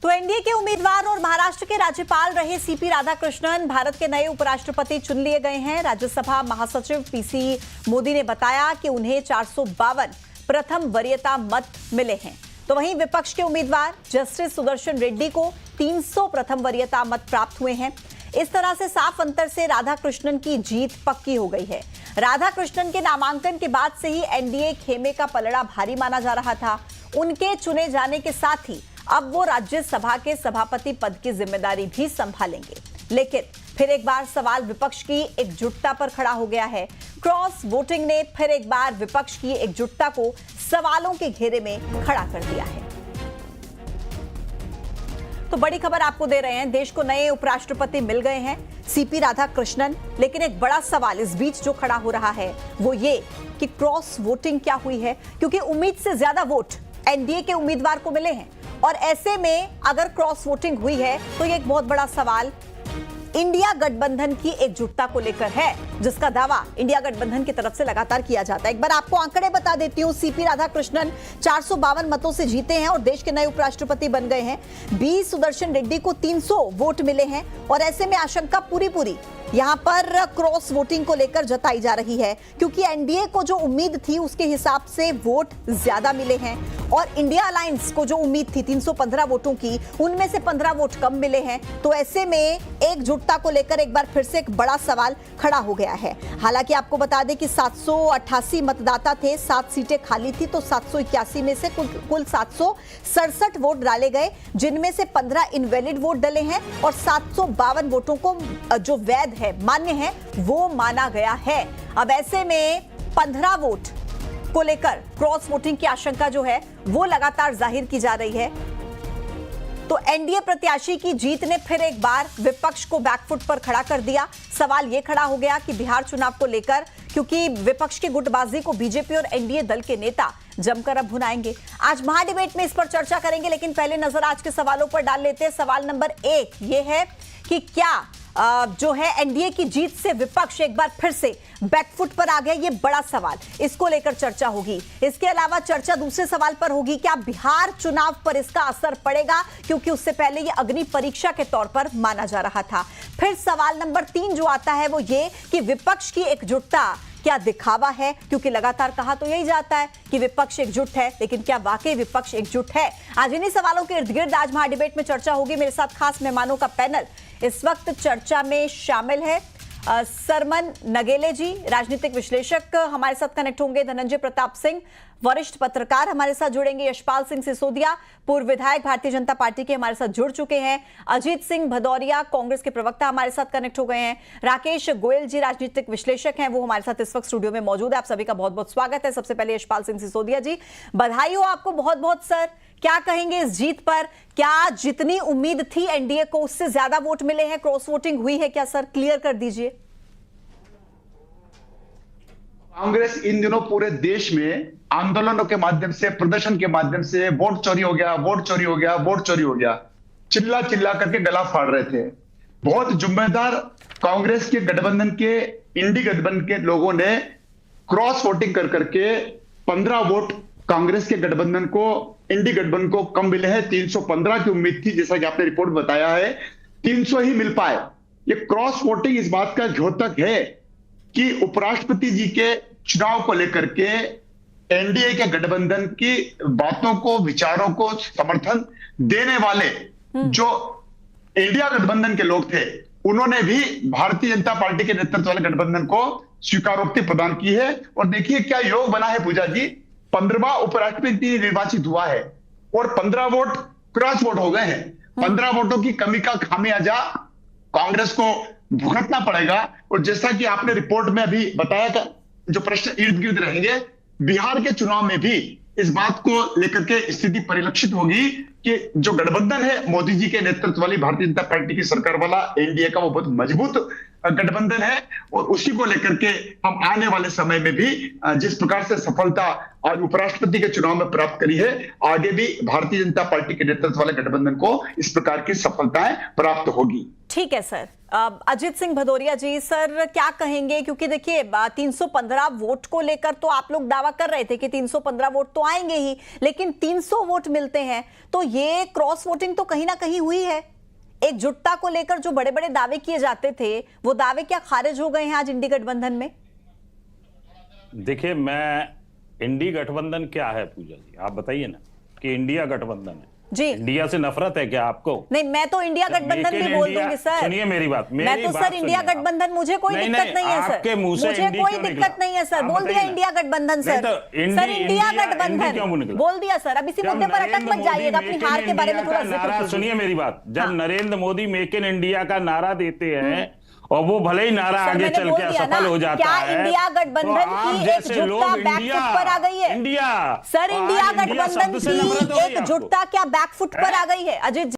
तो एनडीए के उम्मीदवार और महाराष्ट्र के राज्यपाल रहे सीपी राधाकृष्णन भारत के नए उपराष्ट्रपति चुन लिए गए हैं। राज्यसभा महासचिव पीसी मोदी ने बताया कि उन्हें 452 प्रथम वरीयता मत मिले हैं। तो वहीं विपक्ष के उम्मीदवार जस्टिस सुदर्शन रेड्डी को 300 प्रथम वरीयता मत प्राप्त हुए हैं। इस तरह से साफ अंतर से राधाकृष्णन की जीत पक्की हो गई है। राधाकृष्णन के नामांकन के बाद से ही एनडीए खेमे का पलड़ा भारी माना जा रहा था। उनके चुने जाने के साथ ही अब वो राज्यसभा के सभापति पद की जिम्मेदारी भी संभालेंगे। लेकिन फिर एक बार सवाल विपक्ष की एकजुटता पर खड़ा हो गया है। क्रॉस वोटिंग ने फिर एक बार विपक्ष की एकजुटता को सवालों के घेरे में खड़ा कर दिया है। तो बड़ी खबर आपको दे रहे हैं, देश को नए उपराष्ट्रपति मिल गए हैं सीपी राधाकृष्णन। लेकिन एक बड़ा सवाल इस बीच जो खड़ा हो रहा है वो ये कि क्रॉस वोटिंग क्या हुई है, क्योंकि उम्मीद से ज्यादा वोट एनडीए के उम्मीदवार को मिले हैं। और ऐसे में अगर क्रॉस वोटिंग हुई है तो ये एक बहुत बड़ा सवाल इंडिया गठबंधन की एकजुटता को लेकर है, जिसका दावा इंडिया गठबंधन की तरफ से लगातार किया जाता है। एक बार आपको आंकड़े बता देती हूं। सीपी राधाकृष्णन 452 मतों से जीते हैं और देश के नए उपराष्ट्रपति बन गए हैं। बी सुदर्शन रेड्डी को 300 वोट मिले हैं और ऐसे में आशंका पूरी यहां पर क्रॉस वोटिंग को लेकर जताई जा रही है, क्योंकि एनडीए को जो उम्मीद थी उसके हिसाब से वोट ज्यादा मिले हैं और इंडिया अलायंस को जो उम्मीद थी 315 वोटों की, उनमें से 15 वोट कम मिले हैं। तो ऐसे में एकजुटता को लेकर एक बार फिर से एक बड़ा सवाल खड़ा हो गया है। हालांकि आपको बता दें कि 788 मतदाता थे, 7 सीटें खाली थी, तो 781 में से कुल 767 वोट डाले गए, जिनमें से 15 इनवैलिड वोट डले हैं और 752 वोटों को जो वैध है, मान्य है, वो माना गया है। अब ऐसे में 15 वोट को लेकर क्रॉस वोटिंग की आशंका जो है वो लगातार जाहिर की जा रही है। तो एनडीए प्रत्याशी की जीत ने फिर एक बार विपक्ष को बैकफुट पर खड़ा कर दिया। सवाल यह खड़ा हो गया कि बिहार चुनाव को लेकर, क्योंकि विपक्ष की गुटबाजी को बीजेपी और एनडीए दल के नेता जमकर अब भुनाएंगे। आज महाडिबेट में इस पर चर्चा करेंगे, लेकिन पहले नजर आज के सवालों पर डाल लेते हैं। सवाल नंबर 1 ये है कि क्या जो है एनडीए की जीत से विपक्ष एक बार फिर से बैकफुट पर आ गया, ये बड़ा सवाल, इसको लेकर चर्चा होगी। इसके अलावा चर्चा दूसरे सवाल पर होगी, क्या बिहार चुनाव पर इसका असर पड़ेगा, क्योंकि उससे पहले ये अग्नि परीक्षा के तौर पर माना जा रहा था। फिर सवाल नंबर 3 जो आता है वो ये कि विपक्ष की एकजुटता क्या दिखावा है, क्योंकि लगातार कहा तो यही जाता है कि विपक्ष एकजुट है, लेकिन क्या वाकई विपक्ष एकजुट है? आज इन्हीं सवालों के इर्द गिर्द आज महाडिबेट में चर्चा होगी। मेरे साथ खास मेहमानों का पैनल इस वक्त चर्चा में शामिल है। सरमन नगेले जी, राजनीतिक विश्लेषक हमारे साथ कनेक्ट होंगे। धनंजय प्रताप सिंह, वरिष्ठ पत्रकार हमारे साथ जुड़ेंगे। यशपाल सिंह सिसोदिया, पूर्व विधायक भारतीय जनता पार्टी के, हमारे साथ जुड़ चुके हैं। अजीत सिंह भदौरिया, कांग्रेस के प्रवक्ता, हमारे साथ कनेक्ट हो गए हैं। राकेश गोयल जी, राजनीतिक विश्लेषक हैं, वो हमारे साथ इस वक्त स्टूडियो में मौजूद है। आप सभी का बहुत बहुत स्वागत है। सबसे पहले यशपाल सिंह सिसोदिया जी, बधाई हो आपको बहुत बहुत। सर, क्या कहेंगे इस जीत पर? क्या जितनी उम्मीद थी एनडीए को उससे ज्यादा वोट मिले हैं? क्रॉस वोटिंग हुई है क्या? सर, क्लियर कर दीजिए। कांग्रेस इन दिनों पूरे देश में आंदोलनों के माध्यम से, प्रदर्शन के माध्यम से वोट चोरी हो गया, वोट चोरी हो गया, वोट चोरी हो गया, चिल्ला चिल्ला करके गला फाड़ रहे थे। बहुत जिम्मेदार कांग्रेस के गठबंधन के, इंडी गठबंधन के लोगों ने क्रॉस वोटिंग कर करके 15 वोट कांग्रेस के गठबंधन को, इंडी गठबंधन को कम मिले हैं। 315 की उम्मीद थी, जैसा कि आपने रिपोर्ट बताया है, 300 ही मिल पाए। ये क्रॉस वोटिंग इस बात का द्योतक है कि उपराष्ट्रपति जी के चुनाव को लेकर के एनडीए के गठबंधन की बातों को, विचारों को समर्थन देने वाले जो इंडिया गठबंधन के लोग थे, उन्होंने भी भारतीय जनता पार्टी के नेतृत्व वाले गठबंधन को स्वीकारोक्ति प्रदान की है। और देखिए क्या योग बना है पूजा जी, 15वां उपराष्ट्रपति निर्वाचित हुआ है और 15 वोट क्रॉस वोट हो गए हैं। 15 वोटों की कमी का खामियाजा कांग्रेस को भुगतना पड़ेगा। और जैसा कि आपने रिपोर्ट में अभी बताया था, जो प्रश्न इर्द गिर्द रहेंगे, बिहार के चुनाव में भी इस बात को लेकर के स्थिति परिलक्षित होगी कि जो गठबंधन है मोदी जी के नेतृत्व वाली भारतीय जनता पार्टी की सरकार वाला एनडीए का, वो बहुत मजबूत गठबंधन है और उसी को लेकर के हम आने वाले समय में भी जिस प्रकार से सफलता आज उपराष्ट्रपति के चुनाव में प्राप्त करी है, आगे भी भारतीय जनता पार्टी के नेतृत्व वाले गठबंधन को इस प्रकार की सफलताएं प्राप्त होगी। ठीक है सर। अजित सिंह भदौरिया जी, सर क्या कहेंगे, क्योंकि देखिए 315 वोट को लेकर तो आप लोग दावा कर रहे थे कि 315 वोट तो आएंगे ही, लेकिन 300 वोट मिलते हैं तो ये क्रॉस वोटिंग तो कहीं ना कहीं हुई है। एकजुटता को लेकर जो बड़े बड़े दावे किए जाते थे वो दावे क्या खारिज हो गए हैं आज इंडी गठबंधन में? देखिए, मैं इंडी गठबंधन क्या है पूजा जी, आप बताइए ना कि इंडिया गठबंधन है जी। इंडिया से नफरत है क्या आपको? नहीं, मैं तो इंडिया गठबंधन भी बोल दूंगी सर। सुनिए मेरी बात, मैं तो सर इंडिया गठबंधन, मुझे कोई दिक्कत नहीं है सर, आपके मुंह से मुझे कोई दिक्कत नहीं है सर। बोल दिया इंडिया गठबंधन सर। सर इंडिया गठबंधन बोल दिया सर। अब इसी मुद्दे पर अटक मत जाइएगा, अपनी हार के बारे में थोड़ा जिक्र कीजिए। सुनिए मेरी बात, जब Narendra Modi make in India का नारा देते हैं और वो भले ही नारा आगे चल के असफल हो जाता है, क्या इंडिया गठबंधन की एकजुटता बैकफुट पर आ गई है? इंडिया सर इंडिया गठबंधन की एकजुटता क्या बैकफुट पर आ गई है? अजित